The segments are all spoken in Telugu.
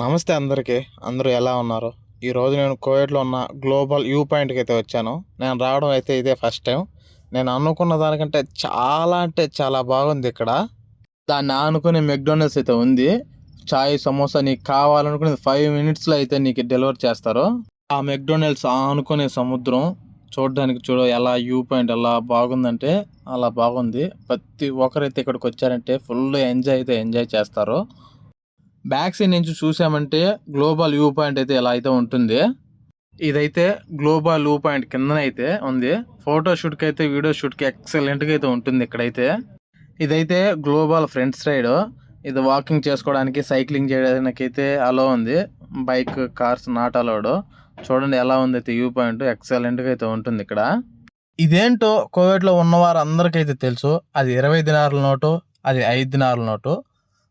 నమస్తే అందరికీ. అందరూ ఎలా ఉన్నారు? ఈరోజు నేను కువైట్‌లో ఉన్న గ్లోబల్ వ్యూ పాయింట్‌కి అయితే వచ్చాను. నేను రావడం అయితే ఇదే ఫస్ట్ టైం. నేను అనుకున్న దానికంటే చాలా అంటే చాలా బాగుంది ఇక్కడ. దాన్ని ఆనుకుని మెక్‌డొనాల్డ్స్ అయితే ఉంది. చాయ్, సమోసా నీకు కావాలనుకునేది 5 మినిట్స్‌లో అయితే నీకు డెలివర్ చేస్తారు. ఆ మెక్‌డొనాల్డ్స్ ఆనుకునే సముద్రం చూడడానికి ఎలా వ్యూ పాయింట్ ఎలా బాగుందంటే అలా బాగుంది. ప్రతి ఒక్కరైతే ఇక్కడికి వచ్చారంటే ఫుల్ ఎంజాయ్ చేస్తారు. బ్యాక్ సైడ్ నుంచి చూసామంటే గ్లోబల్ వ్యూ పాయింట్ అయితే ఇలా అయితే ఉంటుంది. ఇదైతే గ్లోబల్ వ్యూ పాయింట్ కిందనైతే ఉంది. ఫోటో షూట్కి అయితే వీడియో షూట్కి ఎక్సలెంట్గా అయితే ఉంటుంది ఇక్కడైతే. ఇదైతే గ్లోబల్ ఫ్రంట్ సైడ్. ఇది వాకింగ్ చేసుకోవడానికి సైక్లింగ్ చేయడానికి అయితే అలో ఉంది. Bike cars not allowed. చూడండి ఎలా ఉంది అయితే వ్యూ పాయింట్ ఎక్సలెంట్గా అయితే ఉంటుంది ఇక్కడ. ఇదేంటో కోవిడ్లో ఉన్నవారు అందరికైతే తెలుసు. అది 20 దినారుల నోటు, అది 5 దినారుల నోటు.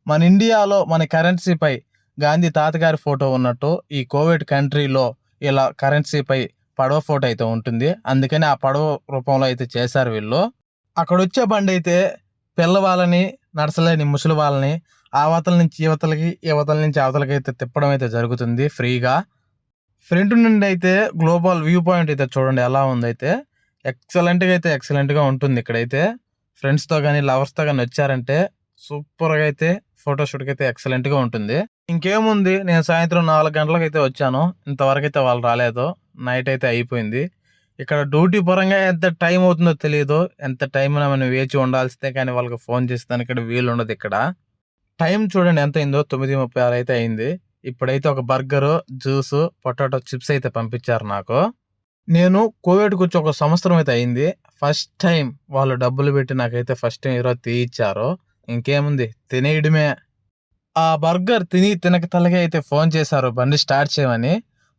మన ఇండియాలో మన కరెన్సీపై గాంధీ తాతగారి ఫోటో ఉన్నట్టు ఈ కోవిడ్ కంట్రీలో ఇలా కరెన్సీపై పడవ ఫోటో అయితే ఉంటుంది. అందుకని ఆ పడవ రూపంలో అయితే చేశారు వీళ్ళు. అక్కడ వచ్చే బండి అయితే పిల్లవాళ్ళని నడచలేని ముసలి వాళ్ళని అవతల నుంచి యువతలకి యువతల నుంచి అవతలకి అయితే తిప్పడం అయితే జరుగుతుంది ఫ్రీగా. ఫ్రంట్ నుండి అయితే గ్లోబల్ వ్యూ పాయింట్ అయితే చూడండి ఎలా ఉందైతే ఎక్సలెంట్గా ఉంటుంది ఇక్కడైతే. ఫ్రెండ్స్తో కానీ లవర్స్తో కానీ వచ్చారంటే సూపర్గా అయితే ఫోటోషూట్కి అయితే ఎక్సలెంట్గా ఉంటుంది. ఇంకేముంది, నేను సాయంత్రం 4 గంటలకు అయితే వచ్చాను. ఇంతవరకు అయితే వాళ్ళు రాలేదు. నైట్ అయితే అయిపోయింది. ఇక్కడ డ్యూటీ పరంగా ఎంత టైం అవుతుందో తెలియదు. ఎంత టైం మనం వేచి ఉండాల్సిందే, కానీ వాళ్ళకి ఫోన్ చేసేదానికి ఇక్కడ వీలు ఉండదు. ఇక్కడ టైం చూడండి ఎంత అయిందో, 9:36 అయితే అయింది. ఇప్పుడైతే ఒక బర్గరు, జ్యూసు, పొటాటో చిప్స్ అయితే పంపించారు నాకు. నేను కోవిడ్కి వచ్చి 1 సంవత్సరం అయితే అయింది. ఫస్ట్ టైం వాళ్ళు డబ్బులు పెట్టి నాకైతే ఫస్ట్ టైం ఈరోజు తీయిచ్చారు. ఇంకేముంది, తినేయడమే. ఆ బర్గర్ తినక తలకే అయితే ఫోన్ చేశారు బండి స్టార్ట్ చేయమని.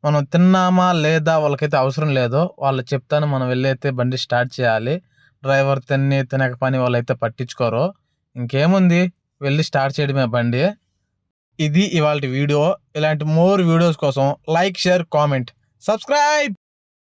మనం తిన్నామా లేదా వాళ్ళకైతే అవసరం లేదు. వాళ్ళు చెప్తాను మనం వెళ్ళి అయితే బండి స్టార్ట్ చేయాలి. డ్రైవర్ తినక పని వాళ్ళైతే పట్టించుకోరు. ఇంకేముంది, వెళ్ళి స్టార్ట్ చేయడమే బండి. ఇది ఇవాల్టి వీడియో. ఇలాంటి మోర్ వీడియోస్ కోసం లైక్, షేర్, కామెంట్, సబ్స్క్రైబ్.